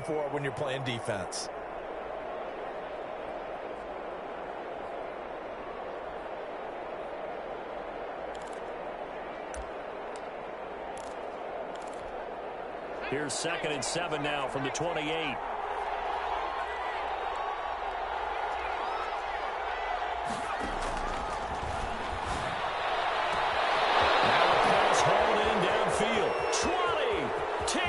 for when you're playing defense. Here's 2nd and 7 now from the 28. Now a pass hauled in downfield. 20, 10,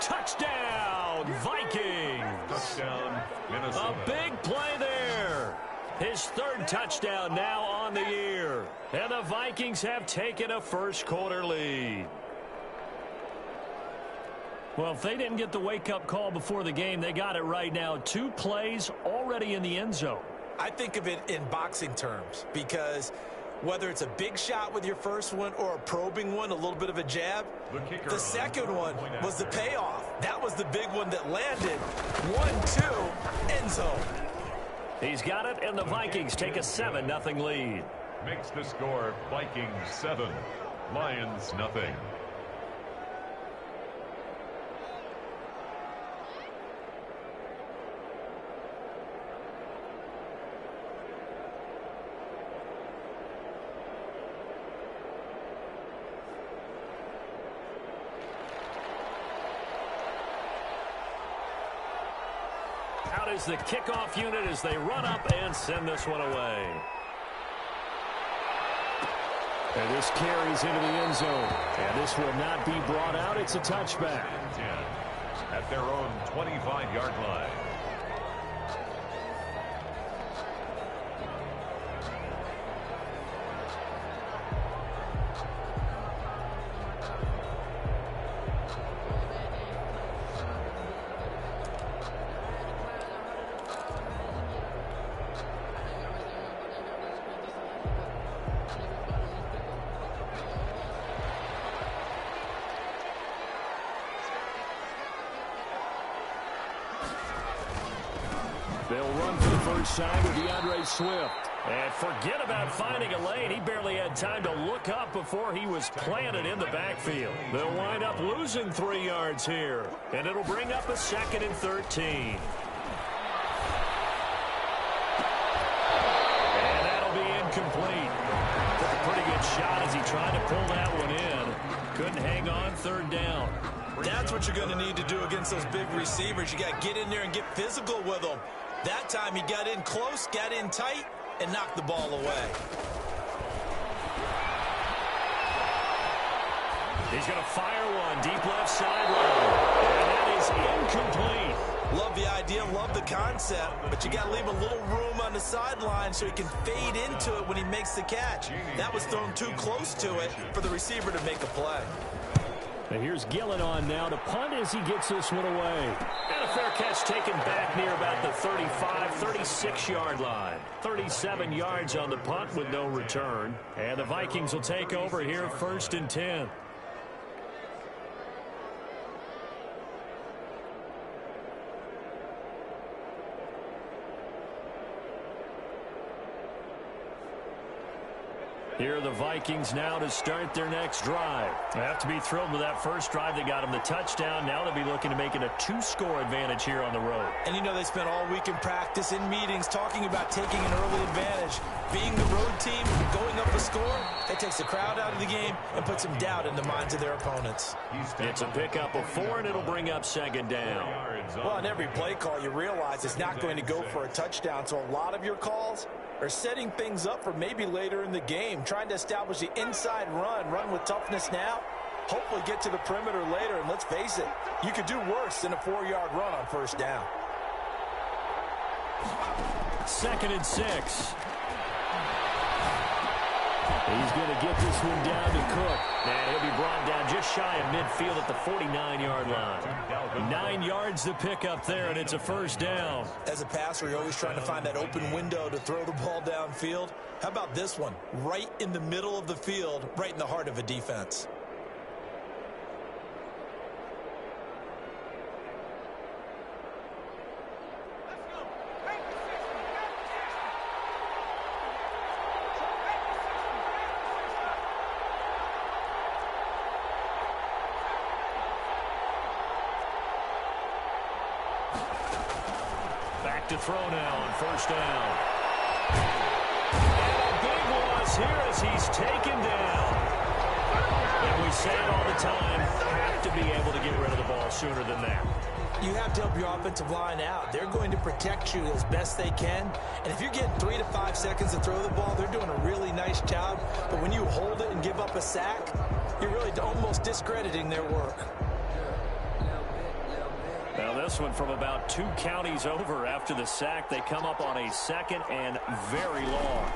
touchdown, Vikings. Touchdown, Minnesota. A big play there. His 3rd touchdown now on the year. And the Vikings have taken a first-quarter lead. Well, if they didn't get the wake-up call before the game, they got it right now. 2 plays already in the end zone. I think of it in boxing terms because whether it's a big shot with your first one or a probing one, a little bit of a jab, the second one was the payoff. That was the big one that landed. 1-2, end zone. He's got it, and the Vikings take a 7-0 lead. Makes the score Vikings 7, Lions nothing. Out is the kickoff unit as they run up and send this one away. And this carries into the end zone. And this will not be brought out. It's a touchback. 10 at their own 25-yard line. They'll run for the first time with DeAndre Swift. And forget about finding a lane. He barely had time to look up before he was planted in the backfield. They'll wind up losing 3 yards here. And it'll bring up a 2nd and 13. And that'll be incomplete. Took a pretty good shot as he tried to pull that one in. Couldn't hang on 3rd down. That's what you're going to need to do against those big receivers. You got to get in there and get physical with them. That time he got in close, got in tight, and knocked the ball away. He's going to fire one deep left sideline. And that is incomplete. Love the idea, love the concept, but you got to leave a little room on the sideline so he can fade into it when he makes the catch. That was thrown too close to it for the receiver to make a play. And here's Gillen on now to punt as he gets this one away. And a fair catch taken back near about the 35, 36-yard line. 37 yards on the punt with no return. And the Vikings will take over here 1st and 10. Here are the Vikings now to start their next drive. They have to be thrilled with that first drive. They got them the touchdown. Now they'll be looking to make it a 2-score advantage here on the road. And you know they spent all week in practice, in meetings, talking about taking an early advantage. Being the road team, going up a score, that takes the crowd out of the game and puts some doubt in the minds of their opponents. It's a pickup of 4, and it'll bring up 2nd down. Well, on every play call, you realize it's not going to go for a touchdown, so a lot of your calls are setting things up for maybe later in the game, trying to establish the inside run with toughness now, hopefully get to the perimeter later, and let's face it, you could do worse than a 4-yard run on 1st down. 2nd and 6. He's going to get this one down to Cook. And he'll be brought down just shy of midfield at the 49-yard line. 9 yards to pick up there, and it's a 1st down. As a passer, you're always trying to find that open window to throw the ball downfield. How about this one? Right in the middle of the field, right in the heart of a defense. Back to throw now on first down. And a big loss here as he's taken down. And we say it all the time, have to be able to get rid of the ball sooner than that. You have to help your offensive line out. They're going to protect you as best they can. And if you're getting 3 to 5 seconds to throw the ball, they're doing a really nice job. But when you hold it and give up a sack, you're really almost discrediting their work. Now this one from about 2 counties over after the sack. They come up on a second and very long.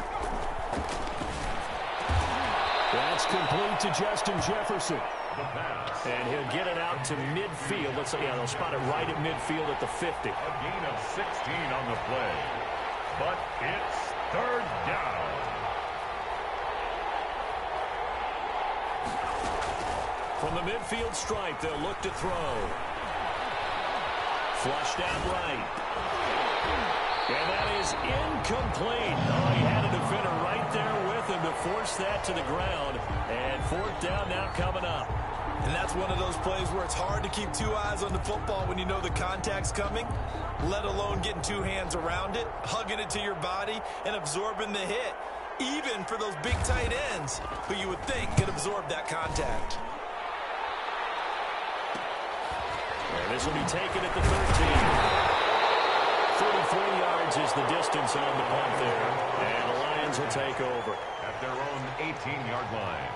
That's complete to Justin Jefferson. And he'll get it out to midfield. They'll spot it right at midfield at the 50. A gain of 16 on the play. But it's third down. From the midfield stripe, they'll look to throw. Flushed out right. And that is incomplete. Oh, he had a defender right there with him to force that to the ground. And fourth down now coming up. And that's one of those plays where it's hard to keep 2 eyes on the football when you know the contact's coming, let alone getting 2 hands around it, hugging it to your body, and absorbing the hit, even for those big tight ends who you would think could absorb that contact. And this will be taken at the 13. 34 yards is the distance on the punt there. And the Lions will take over. At their own 18-yard line.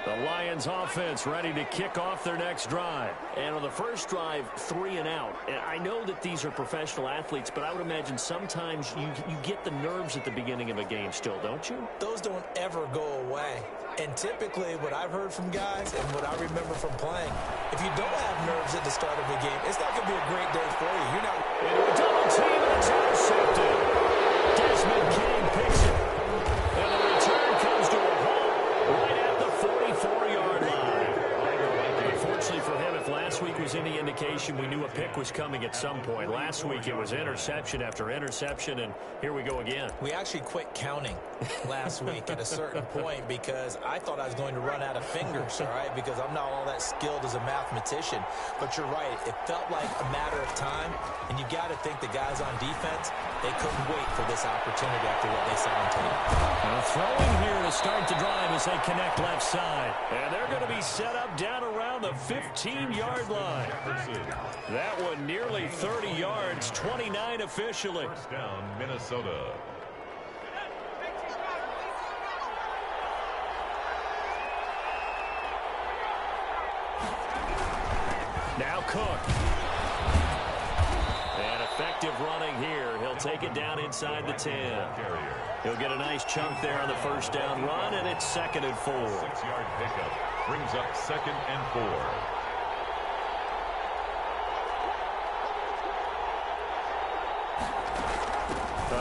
The Lions offense ready to kick off their next drive. And on the first drive, 3 and out. And I know that these are professional athletes, but I would imagine sometimes you get the nerves at the beginning of a game still, don't you? Those don't ever go away. And typically what I've heard from guys and what I remember from playing, if you don't have nerves at the start of the game, it's not going to be a great day for you. You're not... Into a double team, and it's intercepted. Desmond King picks it. And the return comes to a halt right at the 44-yard line. Unfortunately for him, if last week was any indication, we knew a pick was coming at some point. Last week it was interception after interception, and here we go again. We actually quit counting last week at a certain point because I thought I was going to run out of fingers, all right, because I'm not all that skilled as a mathematician. But you're right. It felt like a matter of time, and you got to think the guys on defense, they couldn't wait for this opportunity after what they saw on tape. Now throwing here to start the drive as they connect left side. And they're going to be set up down around the 15-yard line. That one nearly 30 yards, 29 officially. First down, Minnesota. Now Cook. And effective running here. He'll take it down inside the 10. He'll get a nice chunk there on the first down run, and it's 2nd and 4. 6-yard pickup brings up 2nd and 4.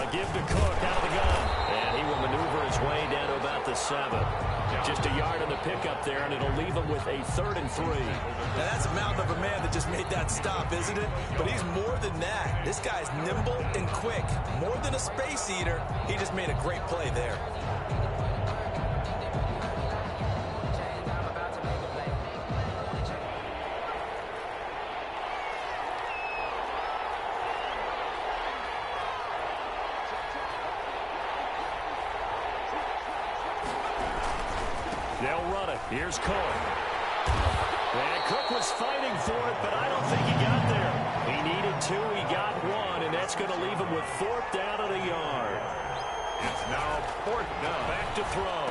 Give to Cook out of the gun. And he will maneuver his way down to about the 7. Just a yard on the pickup there, and it'll leave him with a 3rd and 3. Now, that's a mountain of a man that just made that stop, isn't it? But he's more than that. This guy's nimble and quick. More than a space eater, he just made a great play there. They'll run it. Here's Cook. And Cook was fighting for it, but I don't think he got there. He needed 2. He got 1, and that's going to leave him with 4th down at a yard. It's now 4th down. Back to throw.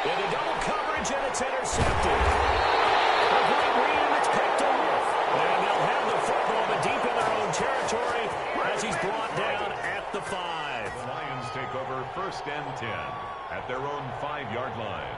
Into double coverage, and it's intercepted. A great read, and it's picked off. And they'll have the football, but deep in their own territory as he's brought down at the 5. The Lions take over 1st and 10 at their own 5-yard line.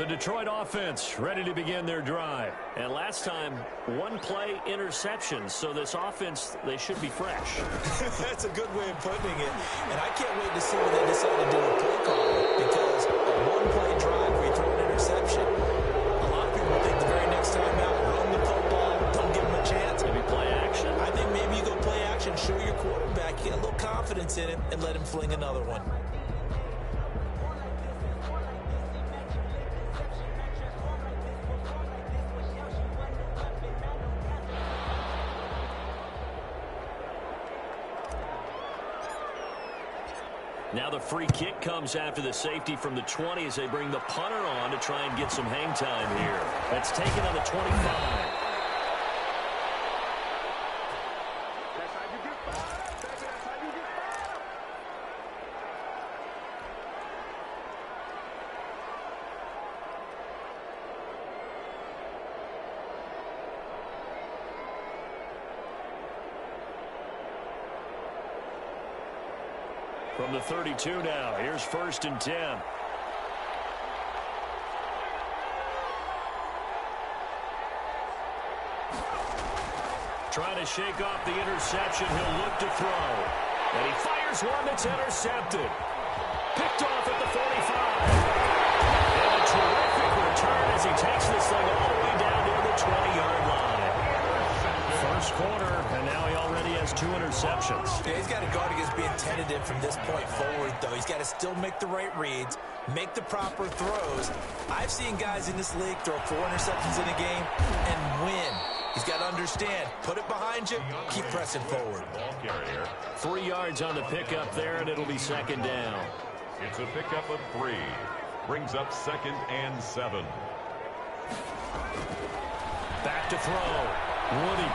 The Detroit offense ready to begin their drive. And last time, one-play interception. So this offense, they should be fresh. That's a good way of putting it. And I can't wait to see what they decide to do with play calling. Because a one-play drive where you throw an interception, a lot of people think the very next time out, run the football, don't give them a chance. Maybe play action? I think maybe you go play action, show your quarterback, you get a little confidence in him, and let him fling another one. Now the free kick comes after the safety from the 20 as they bring the punter on to try and get some hang time here. That's taken on the 25. From the 32 now, here's 1st and 10. Trying to shake off the interception, he'll look to throw. And he fires one that's intercepted. Picked off at the 45. And a terrific return as he takes this thing all the way down near the 20-yard line. First quarter, and now he already has 2 interceptions. Yeah, he's got to guard against being tentative from this point forward, though. He's got to still make the right reads, make the proper throws. I've seen guys in this league throw 4 interceptions in a game and win. He's got to understand, put it behind you, keep pressing forward. 3 yards on the pickup there, and it'll be 2nd down. It's a pickup of 3. Brings up 2nd and 7. Back to throw. Woody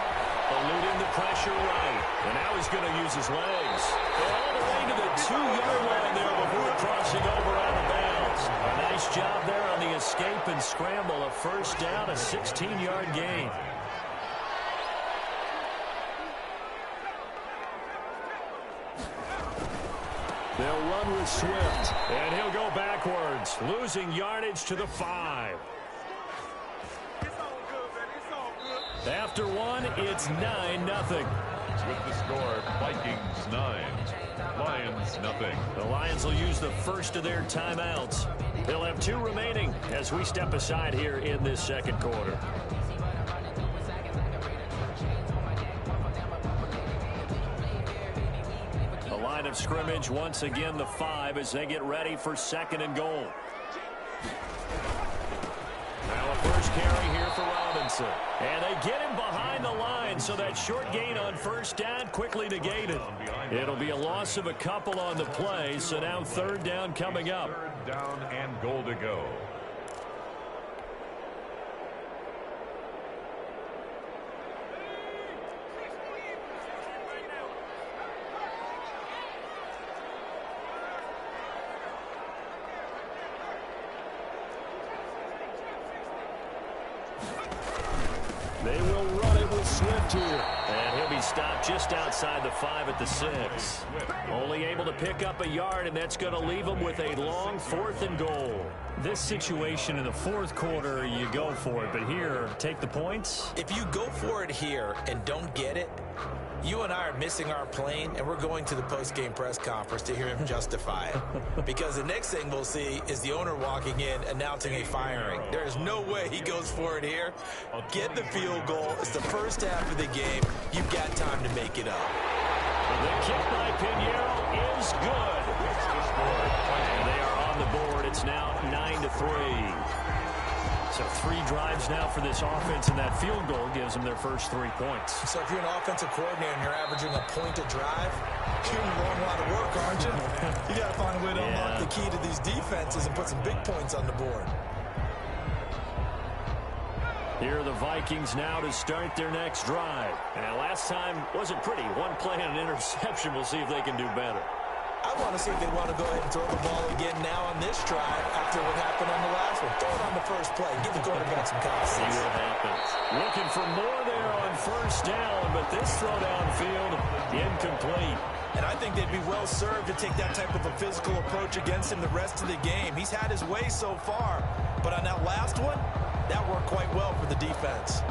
eluding the pressure right. And now he's going to use his legs. All the way to the 2-yard line there before crossing over out of bounds. A nice job there on the escape and scramble. A 1st down, a 16-yard gain. They'll run with Swift. And he'll go backwards, losing yardage to the 5. After 1, it's 9-0. With the score, Vikings 9, Lions nothing. The Lions will use the first of their timeouts. They'll have 2 remaining as we step aside here in this 2nd quarter. The line of scrimmage, once again, the 5 as they get ready for 2nd and goal. Now a first carry here for Robinson. And they get him behind the line, so that short gain on 1st down quickly negated. It'll be a loss of a couple on the play, so now 3rd down coming up. 3rd down and goal to go. They will run it with Swift here. And he'll be stopped just outside the 5 at the 6. Only able to pick up a yard, and that's going to leave him with a long 4th and goal. This situation in the 4th quarter, you go for it. But here, take the points. If you go for it here and don't get it, you and I are missing our plane, and we're going to the post-game press conference to hear him justify it. Because the next thing we'll see is the owner walking in announcing a firing. There is no way he goes for it here. Get the field goal. It's the first half of the game. You've got time to make it up. The kick by Pinheiro is good. And they are on the board. It's now 9-3. So 3 drives now for this offense, and that field goal gives them their first 3 points. So if you're an offensive coordinator and you're averaging a point a drive, you're doing a lot of work, aren't you? You got to find a way to unlock the key to these defenses and put some big points on the board. Here are the Vikings now to start their next drive. And last time wasn't pretty. 1 play and an interception. We'll see if they can do better. I want to see if they want to go ahead and throw the ball again now on this drive after what happened on the last one. Throw it on the first play. Give the quarterback some confidence. See what happens. Looking for more there on 1st down, but this throw downfield incomplete. And I think they'd be well served to take that type of a physical approach against him the rest of the game. He's had his way so far, but on that last one, that worked quite well for the defense.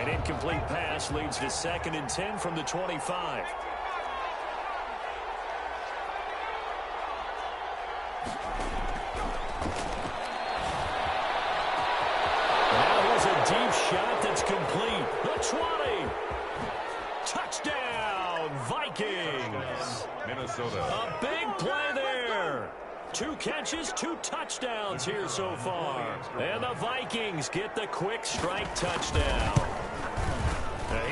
An incomplete pass leads to 2nd and 10 from the 25. Deep shot that's complete. The 20. Touchdown, Vikings. Minnesota. A big play there. 2 catches, 2 touchdowns here so far. And the Vikings get the quick strike touchdown.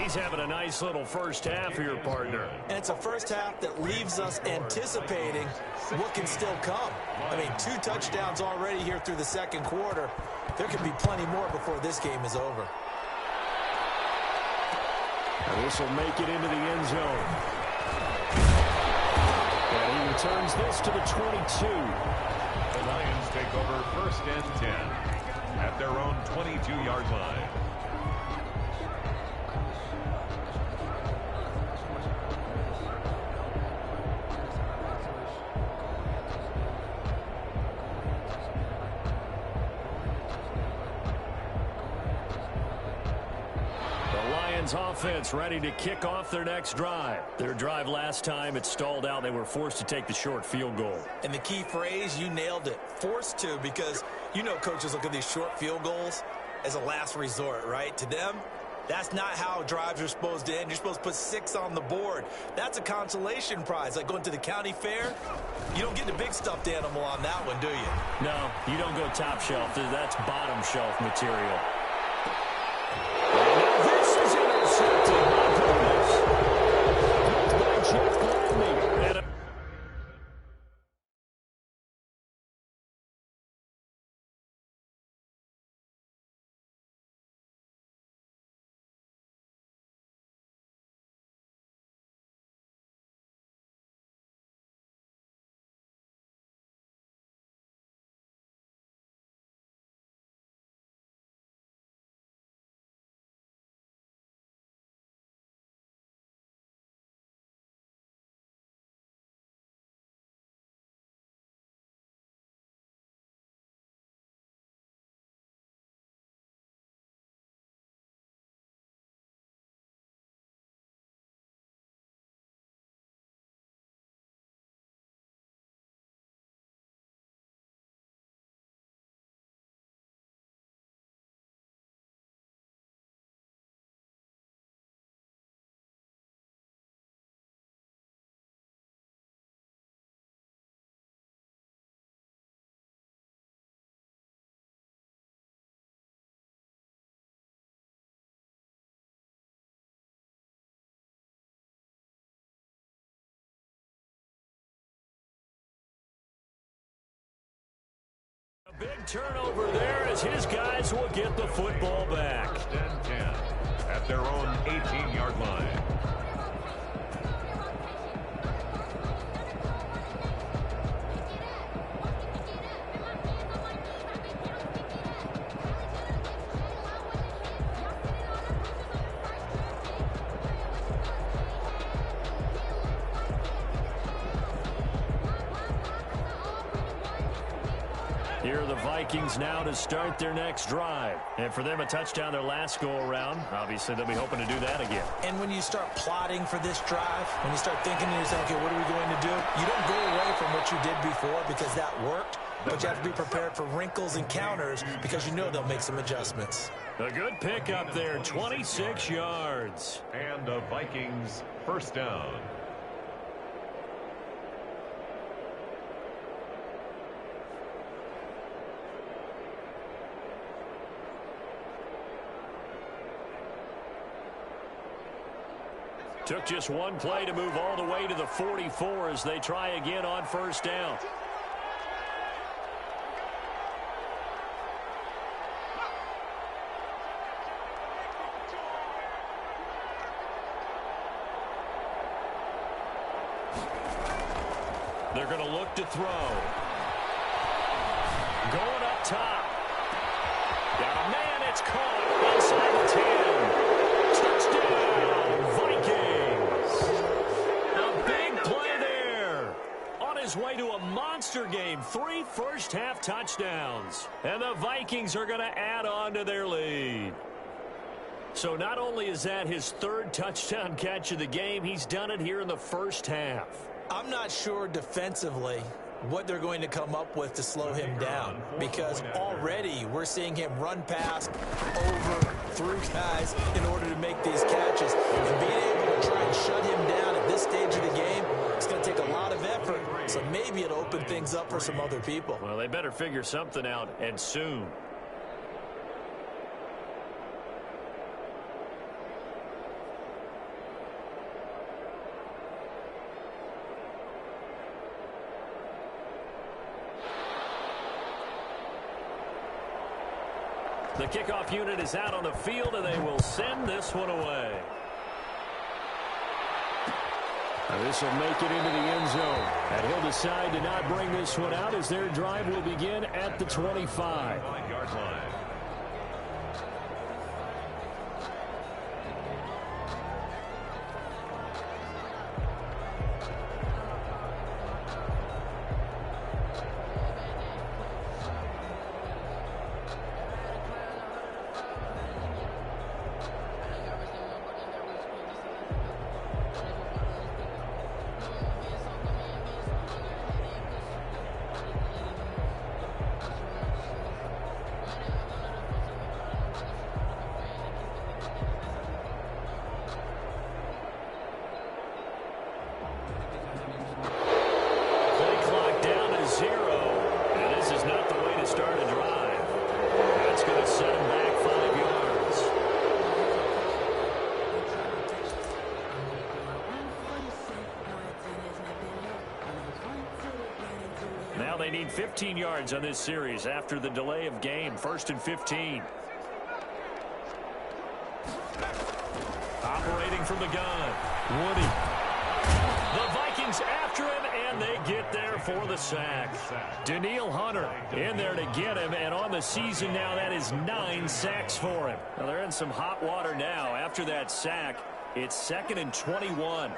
He's having a nice little first half here, partner. And it's a first half that leaves us anticipating what can still come. I mean, 2 touchdowns already here through the second quarter. There could be plenty more before this game is over. And this will make it into the end zone. And he returns this to the 22. The Lions take over 1st and 10 at their own 22-yard line. Offense ready to kick off their next drive. Their drive last time, it stalled out. They were forced to take the short field goal. And the key phrase, you nailed it, forced to, because you know coaches look at these short field goals as a last resort, right? To them, that's not how drives are supposed to end. You're supposed to put 6 on the board. That's a consolation prize. Like going to the county fair, you don't get the big stuffed animal on that one, do you? No, you don't go top shelf. That's bottom shelf material. A big turnover there as his guys will get the football back. 1st and 10 at their own 18-yard line. Here are the Vikings now to start their next drive. And for them, a touchdown their last go-around. Obviously, they'll be hoping to do that again. And when you start plotting for this drive, when you start thinking to yourself, okay, what are we going to do? You don't go away from what you did before because that worked, but you have to be prepared for wrinkles and counters because you know they'll make some adjustments. A good pick up there, 26 yards. And the Vikings first down. Took just one play to move all the way to the 44 as they try again on first down. They're going to look to throw. Going up top. Got a man, it's caught inside the 10. Touchdown! monster game. 3 first-half touchdowns. And the Vikings are going to add on to their lead. So not only is that his 3rd touchdown catch of the game, he's done it here in the first half. I'm not sure defensively what they're going to come up with to slow him down, because already we're seeing him run past, over, through guys in order to make these catches. And being able to try and shut him down at this stage of the game, it's going to take a lot of effort, so maybe it'll open things up for some other people. Well, they better figure something out, and soon. The kickoff unit is out on the field, and they will send this one away. This will make it into the end zone. And he'll decide to not bring this one out as their drive will begin at the 25. 5-yard line. Now they need 15 yards on this series after the delay of game. 1st and 15. Operating from the gun, Woody. The Vikings after him, and they get there for the sack. Daniil Hunter in there to get him, and on the season now, that is 9 sacks for him. Well, they're in some hot water now. After that sack, it's 2nd and 21.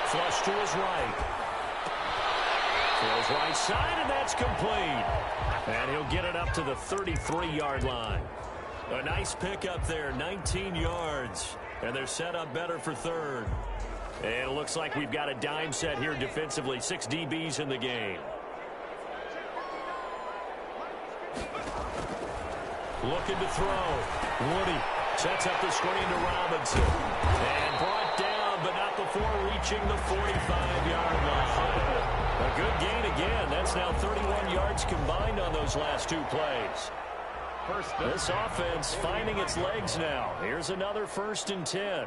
Flush to his right. Throws right side, and that's complete. And he'll get it up to the 33-yard line. A nice pickup there, 19 yards. And they're set up better for 3rd. And it looks like we've got a dime set here defensively. 6 DBs in the game. Looking to throw. Woody sets up the screen to Robinson. And brought down, but not before reaching the 45-yard line. A good gain again. That's now 31 yards combined on those last 2 plays. This offense finding its legs now. Here's another 1st and 10.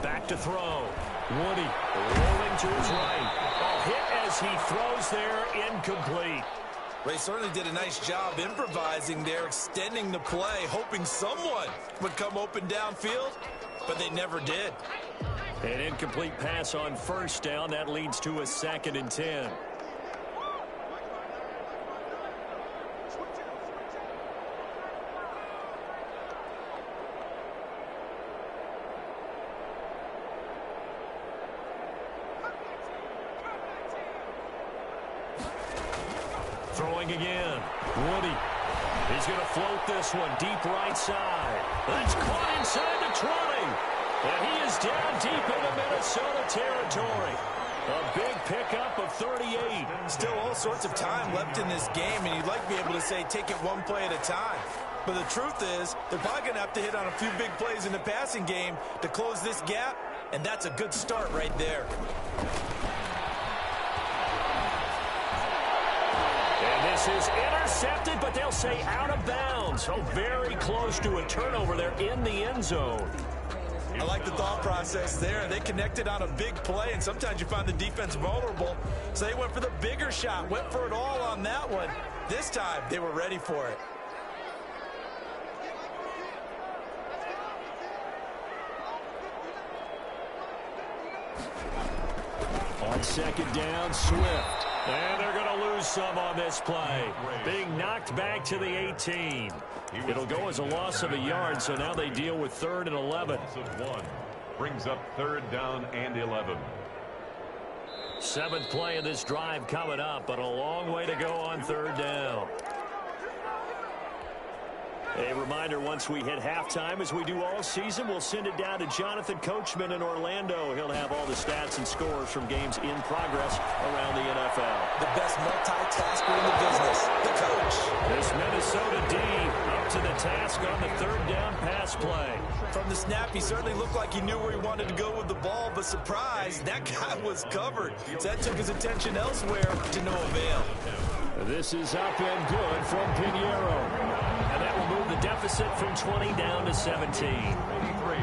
Back to throw. Woody rolling to his right. Hit as he throws there, incomplete. They certainly did a nice job improvising there, extending the play, hoping someone would come open downfield, but they never did. An incomplete pass on 1st down. That leads to a 2nd and 10. Throwing again. Woody. He's going to float this one deep right side. That's caught inside the 20. And he is down deep into Minnesota territory. A big pickup of 38. Still all sorts of time left in this game, and you'd like to be able to say take it one play at a time. But the truth is, they're probably going to have to hit on a few big plays in the passing game to close this gap, and that's a good start right there. And this is intercepted, but they'll say out of bounds. So very close to a turnover there in the end zone. I like the thought process there. They connected on a big play, and sometimes you find the defense vulnerable. So they went for the bigger shot, went for it all on that one. This time, they were ready for it. On second down, Swift. And they're going to lose some on this play. Being knocked back to the 18. It'll go as a loss of a yard, so now they deal with 3rd and 11. Loss of 1 brings up 3rd down and 11. 7th play of this drive coming up, but a long way to go on 3rd down. A reminder, once we hit halftime, as we do all season, we'll send it down to Jonathan Coachman in Orlando. He'll have all the stats and scores from games in progress around the NFL. The best multitasker in the business, the coach. This Minnesota D up to the task on the 3rd down pass play. From the snap, he certainly looked like he knew where he wanted to go with the ball, but surprise, that guy was covered. So that took his attention elsewhere to no avail. This is up and good from Pinheiro. And that will move the deficit from 20 down to 17.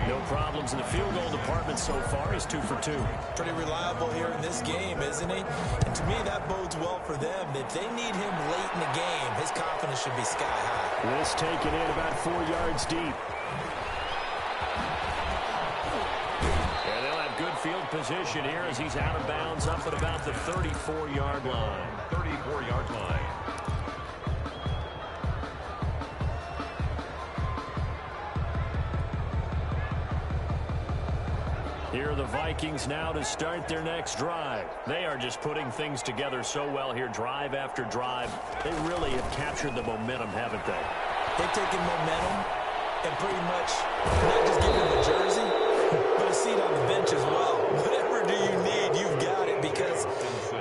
No problems in the field goal department so far. He's 2 for 2. Pretty reliable here in this game, isn't he? And to me, that bodes well for them. If they need him late in the game, his confidence should be sky high. This taken in about 4 yards deep. And they'll have good field position here as he's out of bounds up at about the 34-yard line. 34-yard line. Here are the Vikings now to start their next drive. They are just putting things together so well here, drive after drive. They really have captured the momentum, haven't they? They've taken momentum and pretty much not just given them a jersey, but a seat on the bench as well. Whatever do you need, you've got it, because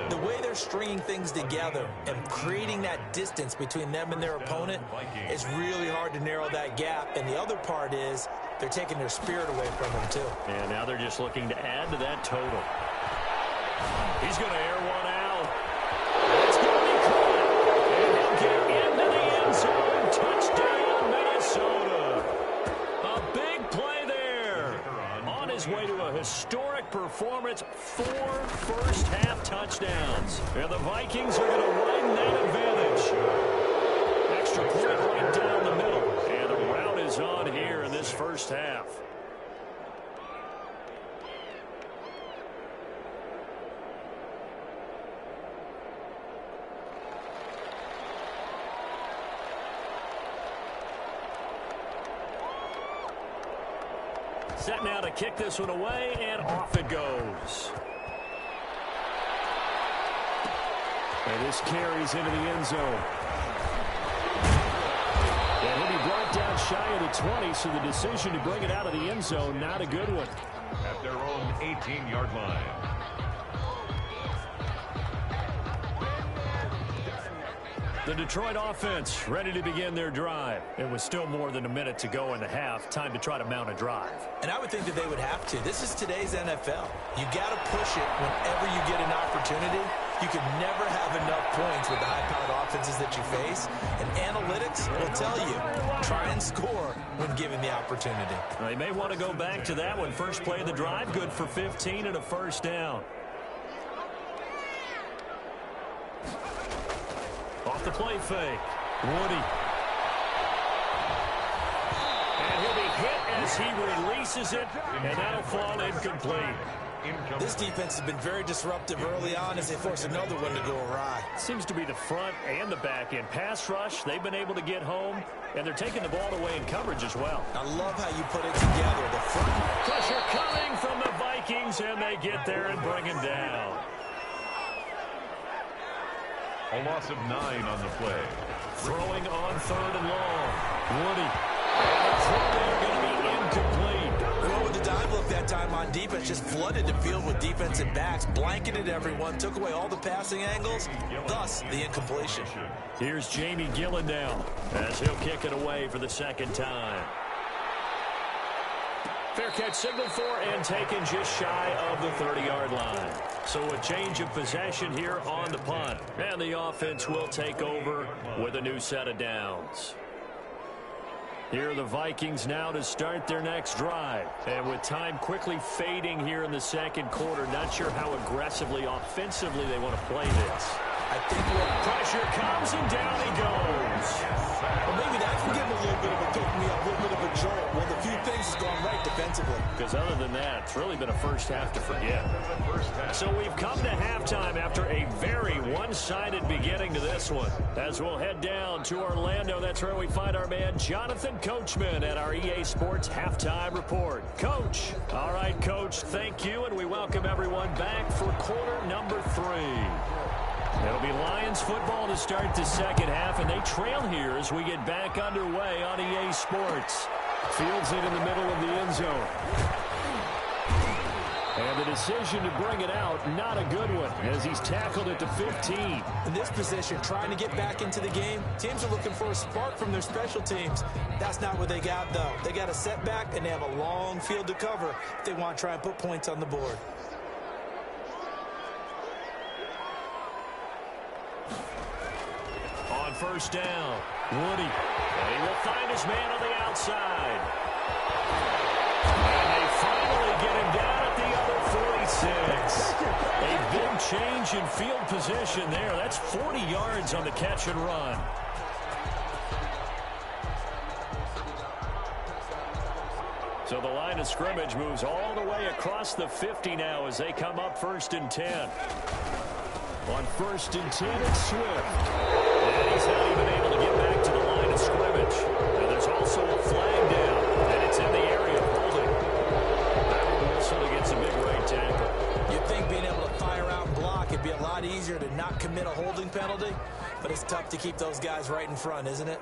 the way they're stringing things together and creating that distance between them and their opponent, it's really hard to narrow that gap. And the other part is they're taking their spirit away from them, too. And now they're just looking to add to that total. He's going to air one out. It's going to be caught. And he'll get into the end zone. Touchdown, Minnesota. A big play there. On his way to a historic performance, 4 first-half touchdowns. And the Vikings are going to widen that advantage. Extra point right down the middle. And the route is on here in this first half. Set now to kick this one away, and off it goes. And this carries into the end zone. And he'll be brought down shy of the 20, so the decision to bring it out of the end zone, not a good one. At their own 18-yard line. The Detroit offense ready to begin their drive. It was still more than a minute to go in the half. Time to try to mount a drive. And I would think that they would have to. This is today's NFL. You got to push it whenever you get an opportunity. You can never have enough points with the high-powered offenses that you face. And analytics will tell you, try and score when given the opportunity. Well, they may want to go back to that one. First play of the drive, good for 15 and a first down. Off the play fake, Woody. And he'll be hit as he releases it, and that'll fall incomplete. This defense has been very disruptive early on as they force another one to go awry. Seems to be the front and the back end. Pass rush, they've been able to get home, and they're taking the ball away in coverage as well. I love how you put it together. The front pressure coming from the Vikings, and they get there and bring him down. A loss of 9 on the play. Throwing on 3rd and long. Woody. And the throw there going to be incomplete. Well, with the dive look that time on defense, just flooded the field with defensive backs, blanketed everyone, took away all the passing angles, thus the incompletion. Here's Jamie Gillen now as he'll kick it away for the second time. Fair catch signaled for and taken just shy of the 30-yard line. So a change of possession here on the punt. And the offense will take over with a new set of downs. Here are the Vikings now to start their next drive. And with time quickly fading here in the second quarter, not sure how aggressively, offensively they want to play this. I think what Pressure comes, and down he goes. well, maybe that's going to give him a little bit of a pick-me-up, a little bit of a jolt. Well, the few things has gone right defensively. Because other than that, it's really been a first half to forget. So we've come to halftime after a very one-sided beginning to this one. As we'll head down to Orlando, that's where we find our man Jonathan Coachman at our EA Sports Halftime Report. Coach. All right, Coach, thank you, and we welcome everyone back for quarter number 3. It'll be Lions football to start the second half, and they trail here as we get back underway on EA Sports. Fields it in the middle of the end zone. And the decision to bring it out, not a good one, as he's tackled at the 15. In this position, trying to get back into the game, teams are looking for a spark from their special teams. That's not what they got, though. They got a setback, and they have a long field to cover if they want to try and put points on the board. On first down, Woody. And he will find his man on the outside. And they finally get him down at the other 46. A big change in field position there. That's 40 yards on the catch and run. So the line of scrimmage moves all the way across the 50 now as they come up 1st and 10. On 1st and 10, it's Swift. And he's not even able to get back to the line of scrimmage. And there's also a flag down, and it's in the area of holding. That whistle against a big right tackle. You'd think being able to fire out and block, it'd be a lot easier to not commit a holding penalty, but it's tough to keep those guys right in front, isn't it?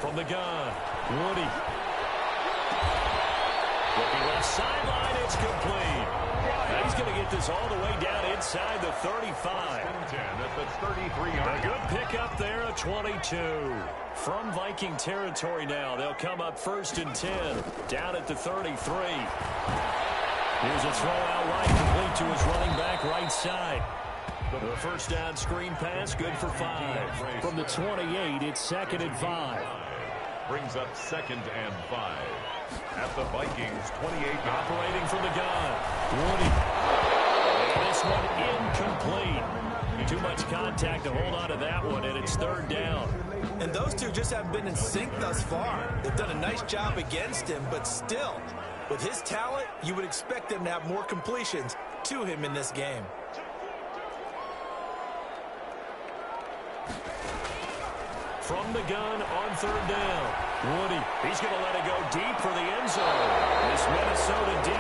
From the gun, Woody. Looking left sideline, it's complete. Now he's going to get this all the way down inside the 35. At the 33-yard. A good pickup there, a 22. From Viking territory now, they'll come up 1st and 10, down at the 33. Here's a throw out right, complete to his running back right side. The first down screen pass, good for 5. From the 28, it's 2nd and 5. Brings up 2nd and 5. At the Vikings 28. Operating from the gun, Woody. And this one incomplete. Too much contact to hold on to that one, and it's 3rd down. And those two just haven't been in sync thus far. They've done a nice job against him, but still, with his talent, you would expect them to have more completions to him in this game. From the gun on 3rd down, Woody. He's going to let it go deep for the end zone. This Minnesota D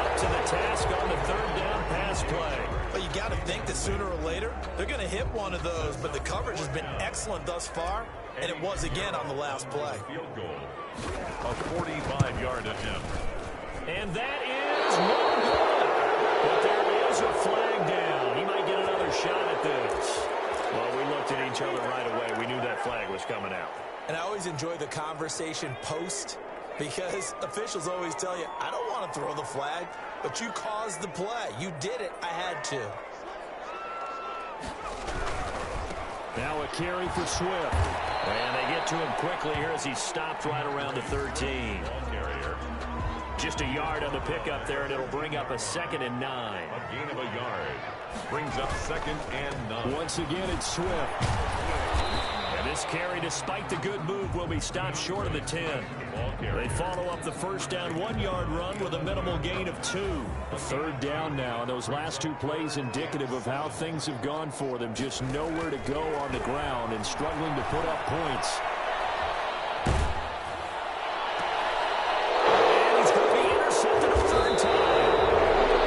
up to the task on the 3rd down pass play. But you got to think that sooner or later, they're going to hit one of those, but the coverage has been excellent thus far, and it was again on the last play. Field goal. A 45-yard attempt. And that is no good. But there is a flag down. He might get another shot at this. Well, we looked at each other right away. We knew that flag was coming out. And I always enjoy the conversation post because officials always tell you, I don't want to throw the flag, but you caused the play. You did it. I had to. Now a carry for Swift. And they get to him quickly here as he's stopped right around the 13. Carrier. Just a yard on the pickup there, and it'll bring up a 2nd and 9. A gain of a yard. Brings up 2nd and 9. Once again, it's Swift. And this carry, despite the good move, will be stopped short of the 10. They follow up the first down 1-yard run with a minimal gain of 2. A 3rd down now, and those last 2 plays indicative of how things have gone for them. Just nowhere to go on the ground and struggling to put up points. And he's going to be intercepted a 3rd time.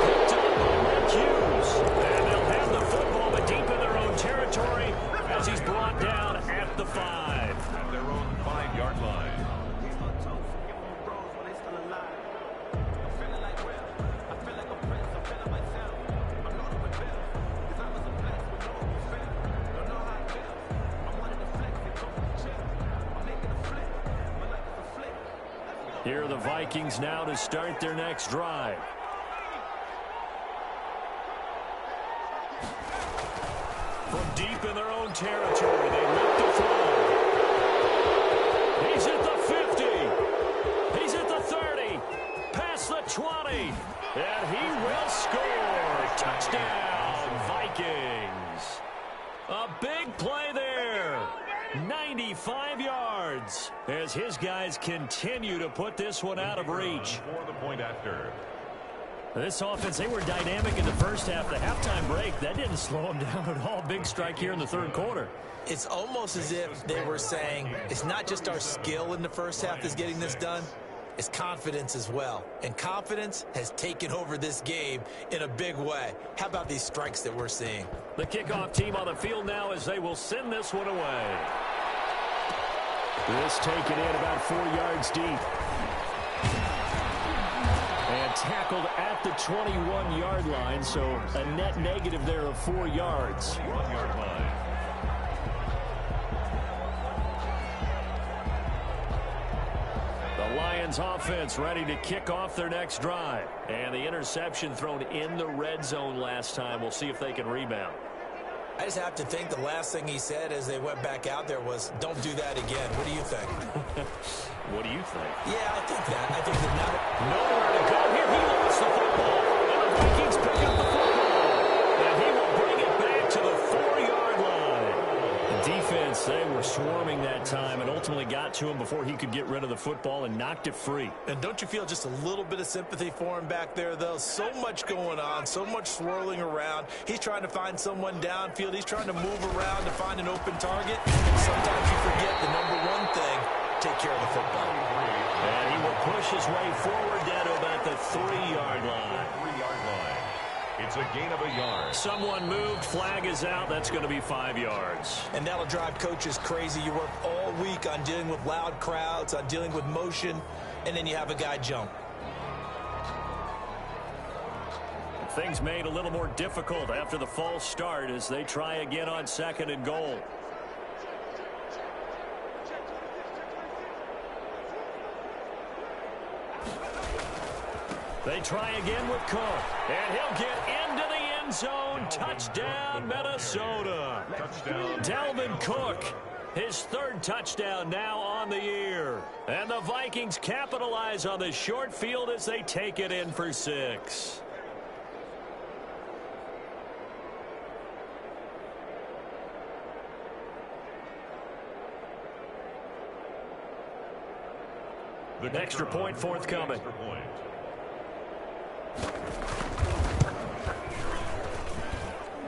Picked up by Mark Hughes. And they'll have the football, but deep in their own territory as he's brought down at the 5. At their own 5-yard line. Here are the Vikings now to start their next drive. From deep in their own territory, they look to throw. He's at the 50. yards as his guys continue to put this one out of reach. For the point after. This offense, they were dynamic in the first half. The halftime break, that didn't slow them down at all. Big strike here in the third quarter. It's almost as if they were saying, it's not just our skill in the first half that's getting this done, it's confidence as well. And confidence has taken over this game in a big way. How about these strikes that we're seeing? The kickoff team on the field now as they will send this one away. This taken in about 4 yards deep. And tackled at the 21-yard line, so a net negative there of 4 yards. 1-yard line. The Lions offense ready to kick off their next drive. And the interception thrown in the red zone last time. We'll see if they can rebound. I just have to think the last thing he said as they went back out there was, don't do that again. What do you think? What do you think? Yeah, I think that. I think that now. Nowhere to go here. He lost the football. And the Vikings pick up the football. And he will bring it back to the 4-yard line. The defense, they were swarming that time and ultimately got to him before he could get rid of the football and knocked it free. And don't you feel just a little bit of sympathy for him back there, though? So much going on, so much swirling around. He's trying to find someone downfield. He's trying to move around to find an open target. Sometimes you forget the number one thing, take care of the football. And he will push his way forward down to about the 3-yard line. 3-yard line. It's a gain of a yard. Someone moved. Flag is out. That's going to be 5 yards. And that'll drive coaches crazy. You work all week on dealing with loud crowds, on dealing with motion, and then you have a guy jump. Things made a little more difficult after the false start as they try again on 2nd and goal. They try again with Cook, and he'll get into the end zone. Touchdown, Minnesota. Touchdown. Dalvin Cook, his 3rd touchdown now on the year. And the Vikings capitalize on the short field as they take it in for 6. The extra point forthcoming. Extra point.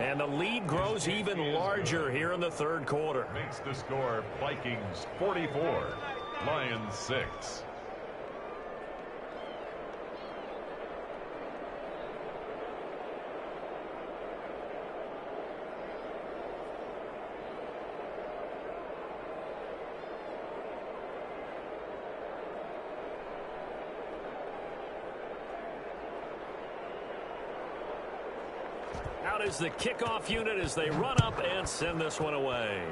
And the lead grows even larger here in the 3rd quarter. Makes the score Vikings 44, Lions 6. Out is the kickoff unit as they run up and send this one away.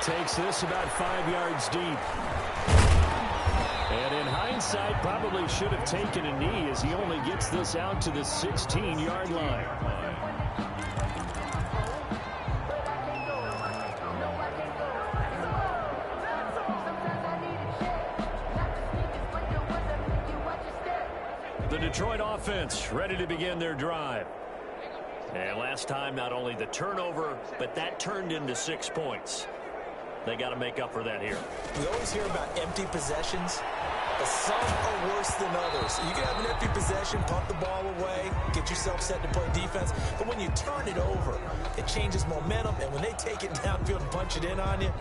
Takes this about 5 yards deep. And in hindsight, probably should have taken a knee as he only gets this out to the 16-yard line. The Detroit offense ready to begin their drive. And last time, not only the turnover, but that turned into 6 points. They got to make up for that here. We always hear about empty possessions, but some are worse than others. You can have an empty possession, punt the ball away, get yourself set to play defense, but when you turn it over, it changes momentum, and when they take it downfield and punch it in on you,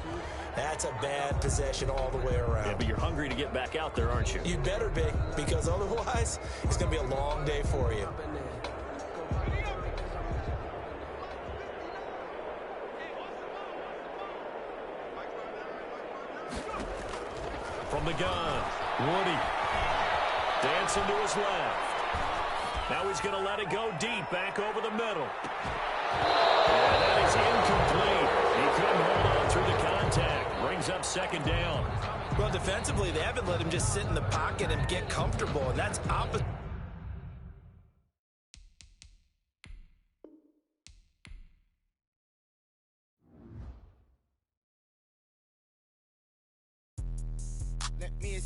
that's a bad possession all the way around. Yeah, but you're hungry to get back out there, aren't you? You better be, because otherwise, it's going to be a long day for you. From the gun, Woody. Dancing to his left. Now he's going to let it go deep, back over the middle. And that is incomplete. He couldn't hold on through the contact. Brings up 2nd down. Well, defensively, they haven't let him just sit in the pocket and get comfortable, and that's opposite. Let me